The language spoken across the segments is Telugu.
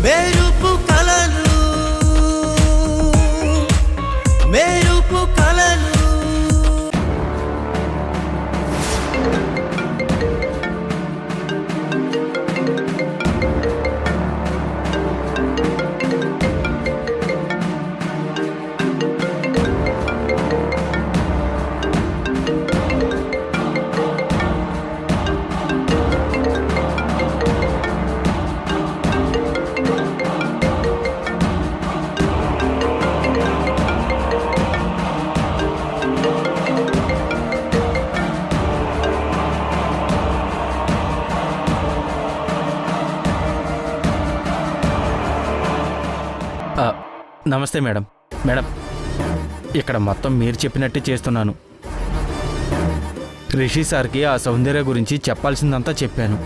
మెరుపు కలలు మెరుపు కలలు నమస్తే మేడం. మేడం, ఇక్కడ మొత్తం మీరు చెప్పినట్టే చేస్తున్నాను. రిషి సార్కి ఆ సౌందర్య గురించి చెప్పాల్సిందంతా చెప్పాను.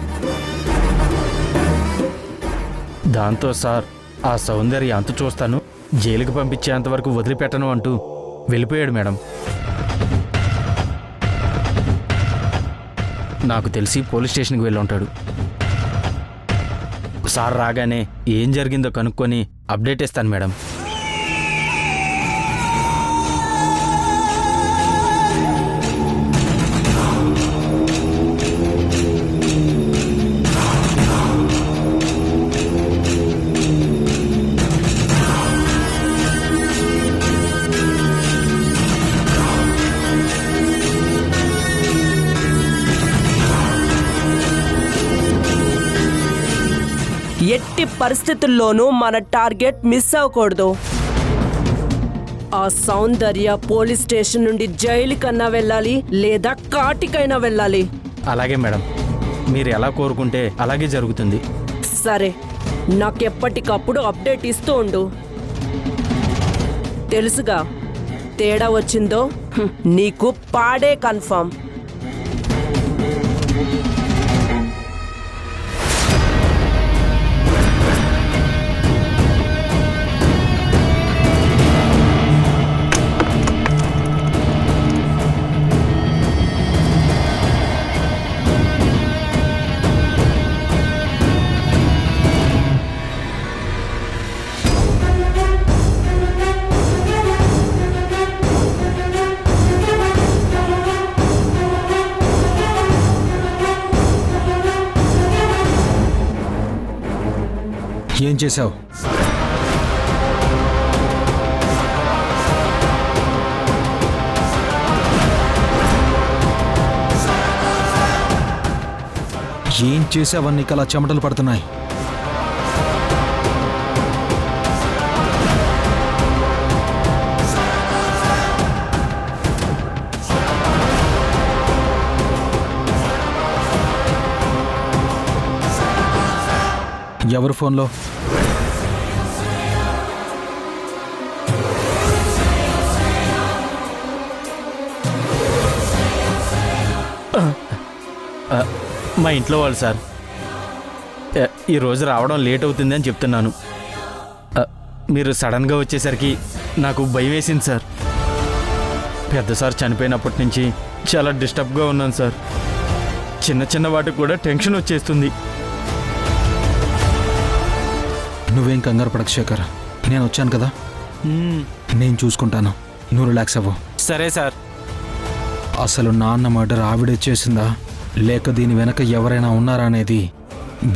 దాంతో సార్ ఆ సౌందర్య అంత చూస్తాను, జైలుకి పంపించేంతవరకు వదిలిపెట్టను అంటూ వెళ్ళిపోయాడు మేడం. నాకు తెలిసి పోలీస్ స్టేషన్కి వెళ్ళి ఉంటాడు. సార్ రాగానే ఏం జరిగిందో కనుక్కొని అప్డేట్ ఇస్తాను మేడం. ఎట్టి పరిస్థితుల్లోనూ మన టార్గెట్ మిస్ అవ్వకూడదు. ఆ సౌందర్య పోలీస్ స్టేషన్ నుండి జైలుకన్నా వెళ్ళాలి, లేదా కాటికైనా వెళ్ళాలి. అలాగే మేడం, మీరు ఎలా కోరుకుంటే అలాగే జరుగుతుంది. సరే, నాకెప్పటికప్పుడు అప్డేట్ ఇస్తూ ఉండు. తెలుసుగా, తేడా వచ్చిందో నీకు పాడే కన్ఫర్మ్. ఏం చేశావు? ఏం చేసావని నీకు అలా చెమటలు పడుతున్నాయి? ఎవరు ఫోన్లో? మా ఇంట్లో వాళ్ళు సార్. ఈరోజు రావడం లేట్ అవుతుంది అని చెప్తున్నాను. మీరు సడన్గా వచ్చేసరికి నాకు భయం వేసింది సార్. పెద్ద సార్ చనిపోయినప్పటి నుంచి చాలా డిస్టర్బ్గా ఉన్నాను సార్. చిన్న చిన్న వాటికి కూడా టెన్షన్ వచ్చేస్తుంది. నువ్వేం కంగారు పడకు శేఖర్, నేను వచ్చాను కదా, నేను చూసుకుంటాను. నువ్వు రిలాక్స్ అవ్వు. సరే సార్. అసలు నాన్న మర్డర్ ఆవిడే చేసిందా, లేక దీని వెనక ఎవరైనా ఉన్నారా అనేది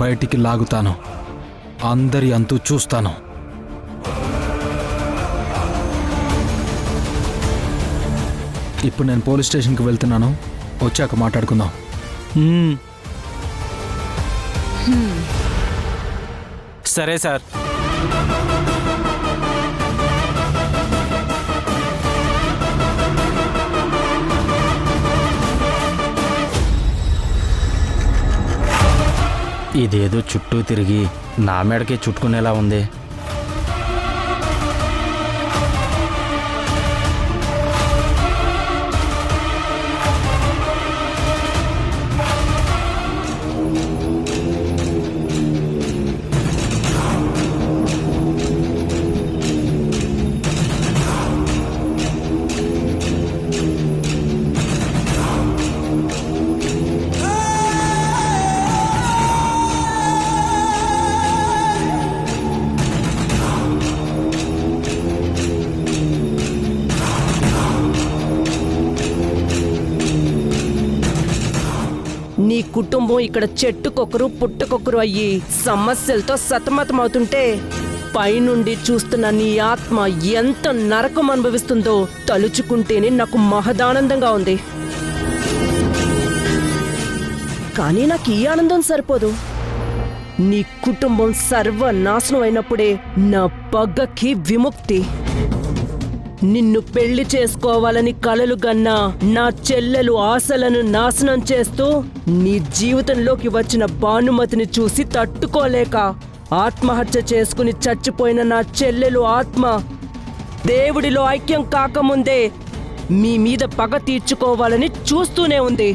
బయటికి లాగుతాను. అందరి అంతూ చూస్తాను. ఇప్పుడు నేను పోలీస్ స్టేషన్కి వెళ్తున్నాను, వచ్చాక మాట్లాడుకుందాం. సరే సార్. ఇదేదో చుట్టూ తిరిగి నా మెడకే చుట్టుకునేలా ఉంది. కుటుంబం ఇక్కడ చెట్టుకొకరు పుట్టుకొకరు అయ్యి సమస్యలతో సతమతమవుతుంటే పైనుండి చూస్తున్న నీ ఆత్మ ఎంత నరకం అనుభవిస్తుందో తలుచుకుంటేనే నాకు మహదానందంగా ఉంది. కానీ నాకు ఈ ఆనందం సరిపోదు. నీ కుటుంబం సర్వనాశనం అయినప్పుడే నా పగ్గకి విముక్తి. నిన్ను పెళ్లి చేసుకోవాలని కలలు గన్నా నా చెల్లెలు ఆశలను నాశనం చేస్తూ నీ జీవితంలోకి వచ్చిన భానుమతిని చూసి తట్టుకోలేక ఆత్మహత్య చేసుకుని చచ్చిపోయిన నా చెల్లెలు ఆత్మ దేవుడిలో ఐక్యం కాకముందే మీ మీద పగ తీర్చుకోవాలని చూస్తూనే ఉంది.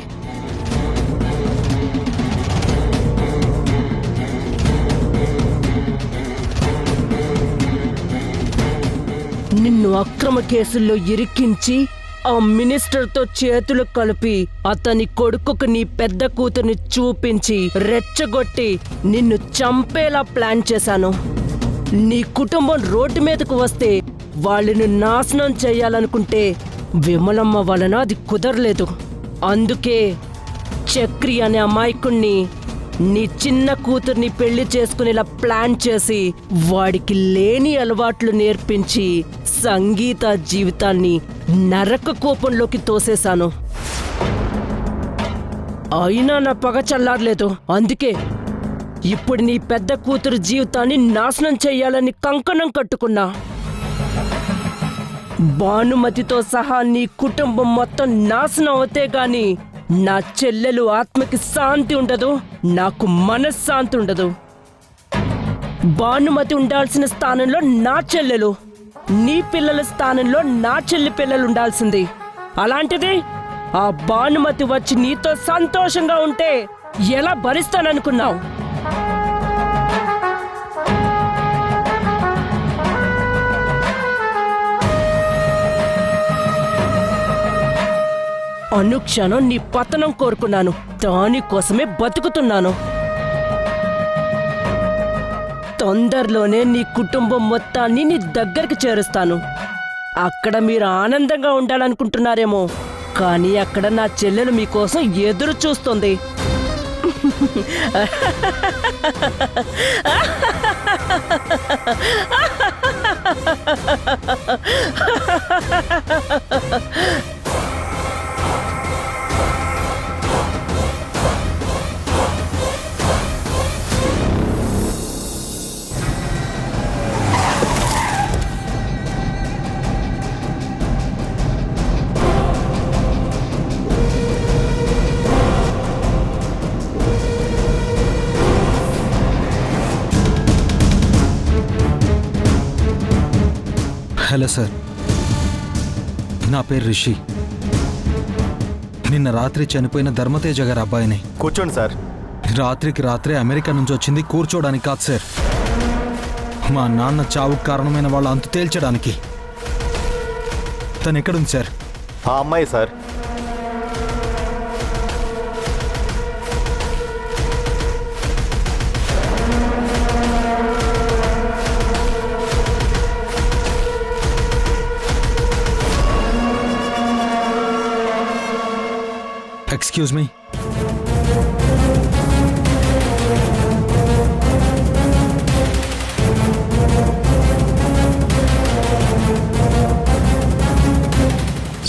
నిన్ను అక్రమ కేసుల్లో ఇరికించి ఆ మినిస్టర్తో చేతులు కలిపి అతని కొడుకుకు నీ పెద్ద కూతుర్ని చూపించి రెచ్చగొట్టి నిన్ను చంపేలా ప్లాన్ చేశాను. నీ కుటుంబం రోడ్డు మీదకు వస్తే వాళ్ళని నాశనం చేయాలనుకుంటే విమలమ్మ వలన అది కుదరలేదు. అందుకే చక్రి అనే అమాయకుణ్ణి నీ చిన్న కూతుర్ని పెళ్లి చేసుకునేలా ప్లాన్ చేసి వాడికి లేని అలవాట్లు నేర్పించి సంగీత జీవితాన్ని నరక కూపంలోకి తోసేశాను. అయినా నా పగ చల్లారలేదు. అందుకే ఇప్పుడు నీ పెద్ద కూతురు జీవితాన్ని నాశనం చెయ్యాలని కంకణం కట్టుకున్నా. భానుమతితో సహా నీ కుటుంబం మొత్తం నాశనం అవుతే గాని నా చెల్లెలు ఆత్మకి శాంతి ఉండదు, నాకు మనశ్శాంతి ఉండదు. భానుమతి ఉండాల్సిన స్థానంలో నా చెల్లెలు, నీ పిల్లల స్థానంలో నా చెల్లి పిల్లలు ఉండాల్సింది. అలాంటిది ఆ భానుమతి వచ్చి నీతో సంతోషంగా ఉంటే ఎలా భరిస్తాననుకున్నావు? అనుక్షణం నీ పతనం కోరుకున్నాను. దానికోసమే బతుకుతున్నాను. తొందరలోనే నీ కుటుంబం మొత్తాన్ని నీ దగ్గరికి చేరుస్తాను. అక్కడ మీరు ఆనందంగా ఉండాలనుకుంటున్నారేమో, కానీ అక్కడ నా చెల్లెలు మీకోసం ఎదురు చూస్తుంది. హలో సార్, నా పేరు రిషి. నిన్న రాత్రి చనిపోయిన ధర్మతేజ గారి అబ్బాయిని. కూర్చోండి సార్. రాత్రికి రాత్రే అమెరికా నుంచి వచ్చింది కూర్చోడానికి కాదు సార్, మా నాన్న చావుకు కారణమైన వాళ్ళ అంతు తేల్చడానికి. తను ఎక్కడుంది సార్? ఆ అమ్మాయి sir. Excuse me.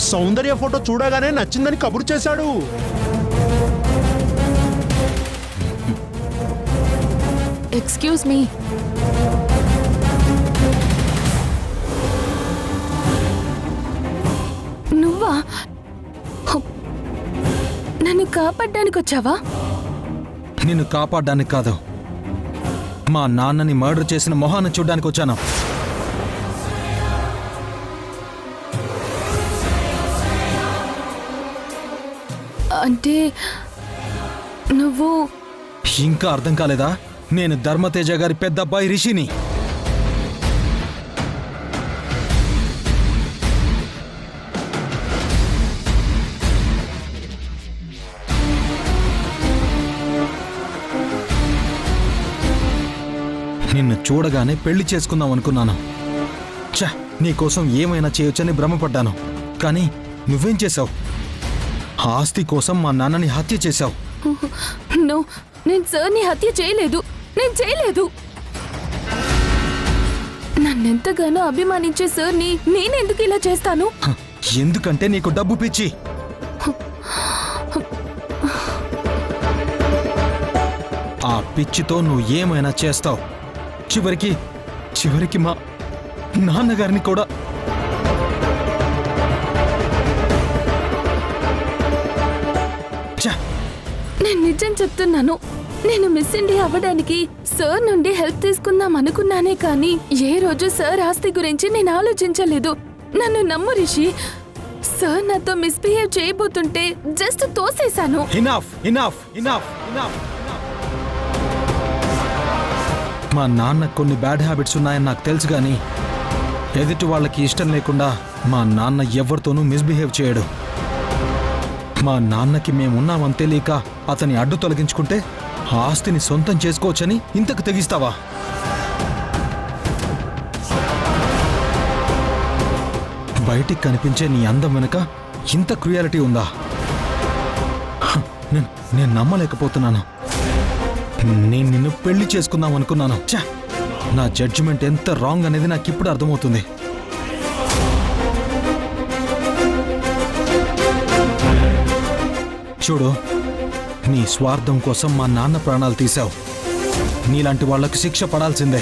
Soundarya photo చూడగానే నచ్చిందని కబురు చేశాడు. Excuse me. నువ్వా? నన్ను కాపాడ్డానికి వచ్చావా? నిన్ను కాపాడడానికి కాదు, మా నాన్నని మర్డర్ చేసిన మొహాన్ని చూడ్డానికి వచ్చాను. అంటే నువ్వు... ఇంకా అర్థం కాలేదా? నేను ధర్మతేజ గారి పెద్ద అబ్బాయి రిషిని. నిన్ను చూడగానే పెళ్లి చేసుకుందాం అనుకున్నాను. ఛ, నీకోసం ఏమైనా చేయొచ్చని భ్రమపడ్డాను. కానీ నువ్వేం చేశావు? ఆస్తి కోసం మా నాన్నని హత్య చేశావు. నో, నేను సార్ని హత్య చేయలేదు. నేను చేయలేదు. నన్నెంతగానో అభిమానించే సార్ని నేనెందుకు ఇలా చేస్తాను? హ, ఎందుకంటే నీకు డబ్బు పిచ్చి. ఆ పిచ్చితో నువ్వు ఏమైనా చేస్తావు. చివరికి మా నాన్నగారిని కూడా. ఛ! నేను నిజం చెప్తున్నాను. నేను మిస్ ఇండియా అవ్వడానికి సార్ నుండి హెల్ప్ తీసుకుందాం అనుకున్నానే కానీ ఏ రోజు సార్ ఆస్తి గురించి నేను ఆలోచించలేదు. నన్ను నమ్ము రిషి. సార్ నాతో మిస్బిహేవ్ చేయబోతుంటే జస్ట్ తోసేశాను. Enough enough enough enough. మా నాన్న కొన్ని బ్యాడ్ హ్యాబిట్స్ ఉన్నాయని నాకు తెలుసు కానీ ఎదుటి వాళ్ళకి ఇష్టం లేకుండా మా నాన్న ఎవరితోనూ మిస్బిహేవ్ చేయడు. మా నాన్నకి మేమున్నామని తెలియక అతని అడ్డు తొలగించుకుంటే ఆ ఆస్తిని సొంతం చేసుకోవచ్చని ఇంతకు తెగిస్తావా? బయటికి కనిపించే నీ అందం వెనుక ఇంత క్రుయాలిటీ ఉందా? నేను నమ్మలేకపోతున్నాను. నేను నిన్ను పెళ్లి చేసుకుందాం అనుకున్నాను. ఛా! నా జడ్జిమెంట్ ఎంత రాంగ్ అనేది నాకు ఇప్పుడు అర్థమవుతుంది. చూడు, నీ స్వార్థం కోసం మా నాన్న ప్రాణాలు తీశావు. నీలాంటి వాళ్లకు శిక్ష పడాల్సిందే.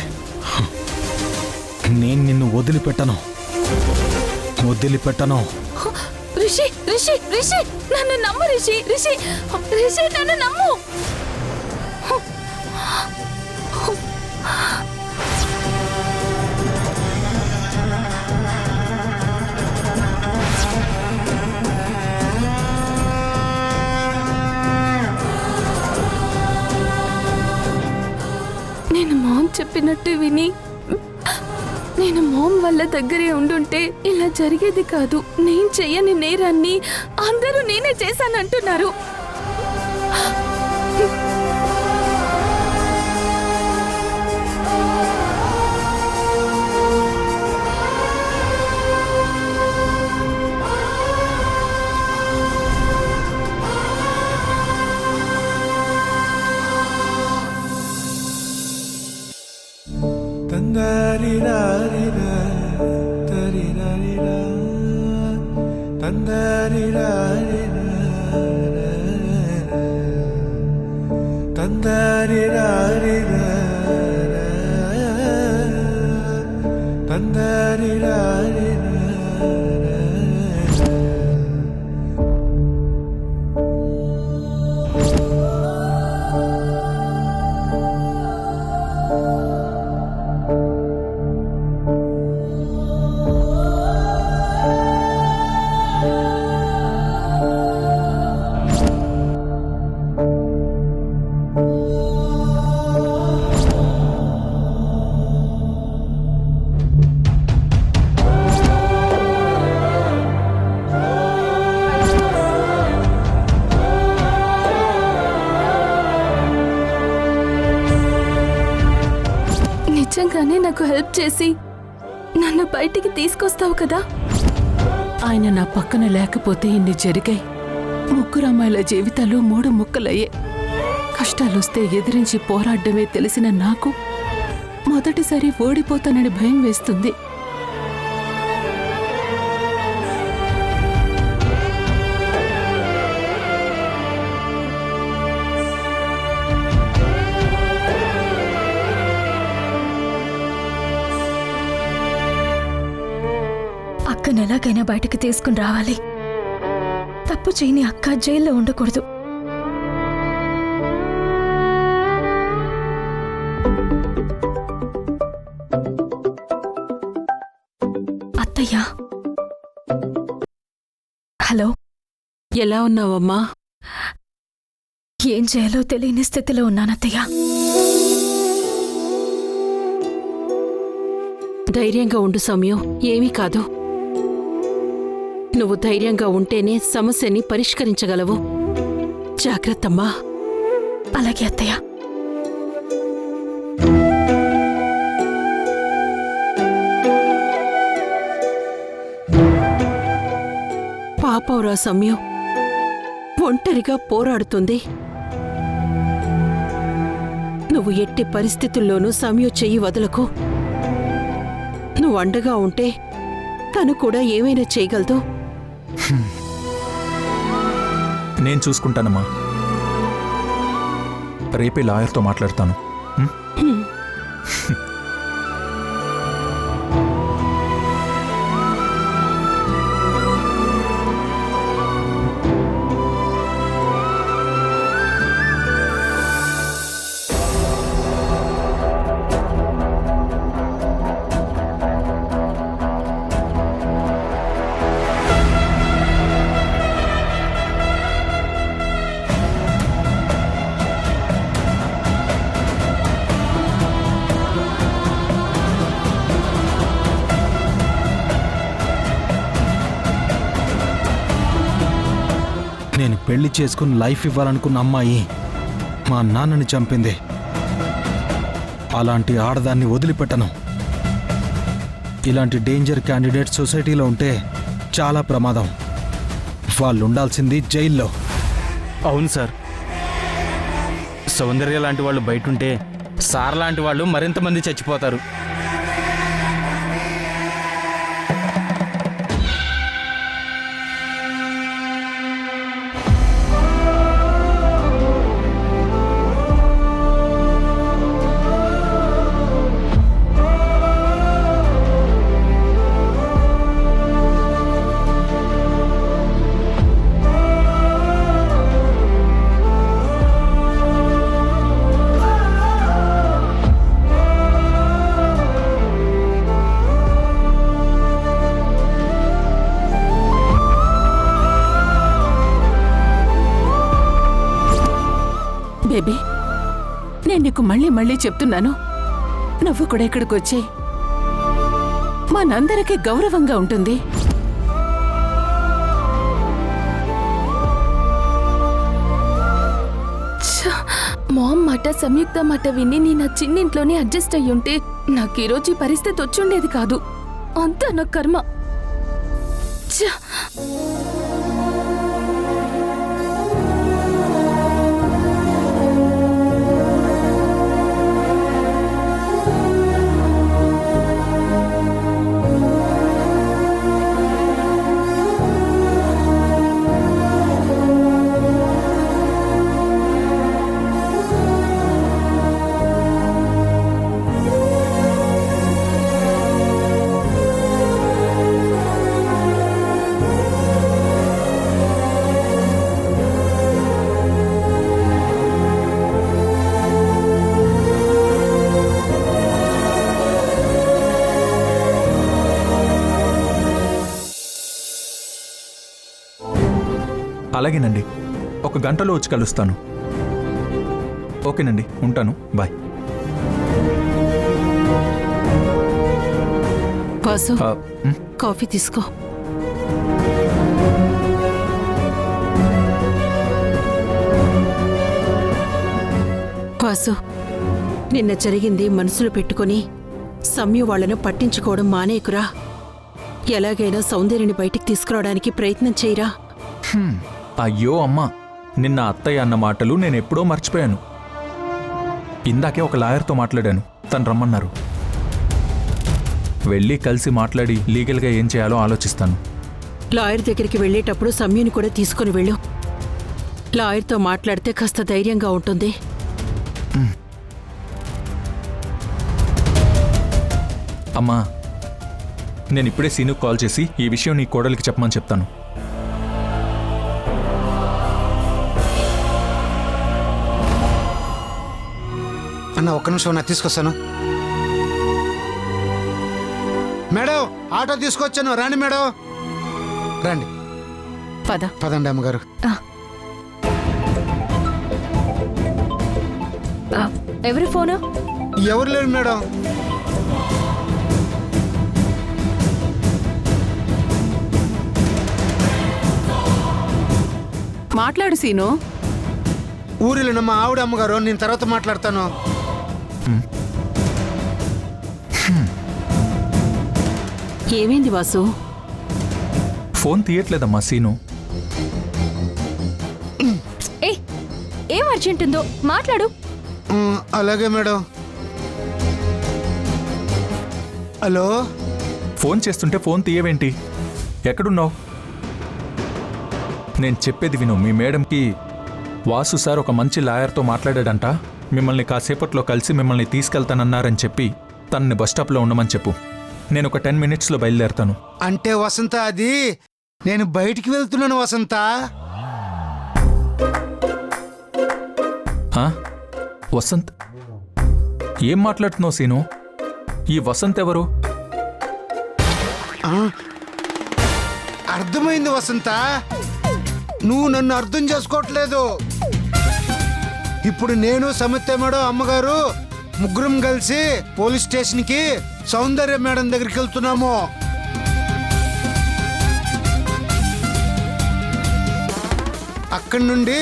నేను నిన్ను వదిలిపెట్టను. రిషి రిషి రిషి నన్ను నమ్ము రిషి. రిషి రిషి నన్ను నమ్ము. నేను మామ్ చెప్పినట్టు విని నేను మామ్ వల్ల దగ్గరే ఉండుంటే ఇలా జరిగేది కాదు. నేను చెయ్యని నేరాన్ని అందరూ నేనే చేశానంటున్నారు. తందరిరారిరా తరిరారిరా తందరిరారిరా తందరిరారిరా తందరిరారిరా. నిజంగానే నాకు హెల్ప్ చేసి నన్ను బయటికి తీసుకొస్తావు కదా? ఆయన నా పక్కన లేకపోతే ఇన్ని జరిగాయి. ముగ్గురు అమ్మాయిల జీవితాలు 3 ముక్కలయ్యే. కష్టాలొస్తే ఎదిరించి పోరాడమే తెలిసిన నాకు మొదటిసారి ఓడిపోతానని భయం వేస్తుంది. అక్కను ఎలాగైనా బయటకు తీసుకుని రావాలి. తప్పు చేయని అక్క జైల్లో ఉండకూడదు. అత్తయ్య, హలో. ఎలా ఉన్నావమ్మా? ఏం చేయాలో తెలియని స్థితిలో ఉన్నానత్తయ్య. ధైర్యంగా ఉండు సౌమ్యం, ఏమీ కాదు. నువ్వు ధైర్యంగా ఉంటేనే సమస్యని పరిష్కరించగలవు. జాగ్రత్తమ్మా. అలాగే అత్తయ్య. పాపంరా సౌమ్యం, ఒంటరిగా పోరాడుతుంది. నువ్వు ఎట్టి పరిస్థితుల్లోనూ సమయ చెయ్యి వదలకు. నువ్వు అండగా ఉంటే తను కూడా ఏమైనా చేయగలదు. నేను చూసుకుంటానమ్మా. రేపే లాయర్తో మాట్లాడతాను. నేను పెళ్లి చేసుకుని లైఫ్ ఇవ్వాలనుకున్న అమ్మాయి మా నాన్నని చంపింది. అలాంటి ఆడదాన్ని వదిలిపెట్టను. ఇలాంటి డేంజర్ క్యాండిడేట్ సొసైటీలో ఉంటే చాలా ప్రమాదం. వాళ్ళు ఉండాల్సింది జైల్లో. అవును సార్, సౌందర్య లాంటి వాళ్ళు బయటుంటే సార్ లాంటి వాళ్ళు మరింత మంది చచ్చిపోతారు. బేబీ, నేను నీకు మళ్ళీ మళ్ళీ చెప్తున్నాను, నువ్వు కూడా ఇక్కడికి వచ్చే మనందరికీ గౌరవంగా ఉంటుంది. మామ్ మాట సంయుక్త మాట విని నేను ఆ చిన్నింట్లోనే అడ్జస్ట్ అయ్యుంటే నాకు ఈరోజు ఈ పరిస్థితి వచ్చుండేది కాదు. అంతా నా కర్మ. ఛ! అలాగేనండి, 1 గంటలో వచ్చి కలుస్తాను. ఓకేనండి, ఉంటాను. బాయ్. వాసు, కాఫీ తీసుకో. వాసు, నిన్న జరిగింది మనసులో పెట్టుకుని సమ్యు వాళ్లను పట్టించుకోవడం మానేకురా. ఎలాగైనా సౌందర్యని బయటికి తీసుకురావడానికి ప్రయత్నం చేయరా. అయ్యో అమ్మా, నిన్న అత్తయ్య అన్న మాటలు నేనెప్పుడో మర్చిపోయాను. ఇందాకే ఒక లాయర్తో మాట్లాడాను, తను రమ్మన్నారు. వెళ్ళి కలిసి మాట్లాడి లీగల్గా ఏం చేయాలో ఆలోచిస్తాను. లాయర్ దగ్గరికి వెళ్ళేటప్పుడు సమ్యుని కూడా తీసుకుని వెళ్ళు. లాయర్తో మాట్లాడితే కాస్త ధైర్యంగా ఉంటుంది. అమ్మా, నేను ఇప్పుడే సీనుకు కాల్ చేసి ఈ విషయం నీ కోడలికి చెప్పమని చెప్తాను. అన్న, ఒక్క నిమిషం నా తీసుకొస్తాను. మేడం, ఆటో తీసుకొచ్చాను, రాండి మేడం, రండి. పదండి అమ్మగారు. ఎవరి ఫోను? ఎవరు లేరు మేడం. మాట్లాడు సీను. ఊరిలో మా ఆవిడ అమ్మగారు, నేను తర్వాత మాట్లాడతాను. ఏమైంది వాసు? ఫోన్ తీయట్లేదమ్మా సీను. ఏం అర్జెంట్ ఉందో మాట్లాడు. అలాగే మేడం. హలో, ఫోన్ చేస్తుంటే ఫోన్ తీయవేంటి? ఎక్కడున్నావు? నేను చెప్పేది విను. మీ మేడంకి వాసు సార్ ఒక మంచి లాయర్తో మాట్లాడాడంట. మిమ్మల్ని కాసేపట్లో కలిసి మిమ్మల్ని తీసుకెళ్తానన్నారని చెప్పి తనని బస్టాప్లో ఉండమని చెప్పు. నేను ఒక 10 మినిట్స్లో బయలుదేరుతాను. అంటే వసంత, అది నేను బయటికి వెళ్తున్నాను వసంత. ఆ? వసంత్? ఏం మాట్లాడుతున్నావు సీను? ఈ వసంత్ ఎవరు? అర్థమైంది వసంత, నువ్వు నన్ను అర్థం చేసుకోవట్లేదు. ఇప్పుడు నేను సమిత్య మేడం అమ్మగారు ముగ్గురం కలిసి పోలీస్ స్టేషన్కి సౌందర్య మేడం దగ్గరికి వెళ్తున్నాము. అక్కడి నుండి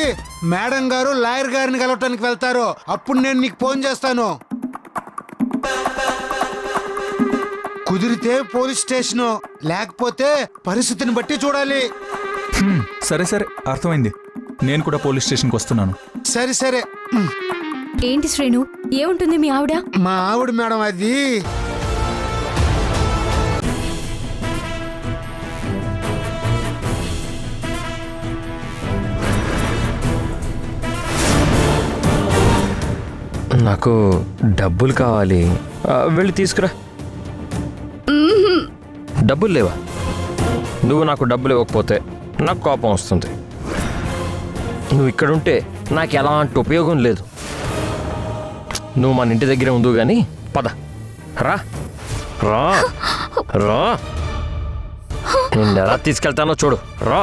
మేడం గారు లాయర్ గారిని కలవటానికి వెళ్తారు. అప్పుడు నేను నీకు ఫోన్ చేస్తాను. కుదిరితే పోలీస్ స్టేషను, లేకపోతే పరిస్థితిని బట్టి చూడాలి. సరే సరే, అర్థమైంది. నేను కూడా పోలీస్ స్టేషన్కి వస్తున్నాను. సరే సరే. ఏంటి శ్రేణు, ఏముంటుంది మీ ఆవిడ? మా ఆవిడ మేడం అది నాకు డబ్బులు కావాలి. వెళ్ళి తీసుకురా. డబ్బులు లేవా? నువ్వు నాకు డబ్బులు ఇవ్వకపోతే నాకు కోపం వస్తుంది. నువ్వు ఇక్కడుంటే నాకు ఎలాంటి ఉపయోగం లేదు. నువ్వు మన ఇంటి దగ్గరే ఉండు కానీ పద. రా రా రా, నేను ఎలా తీసుకెళ్తానో చూడు. రా.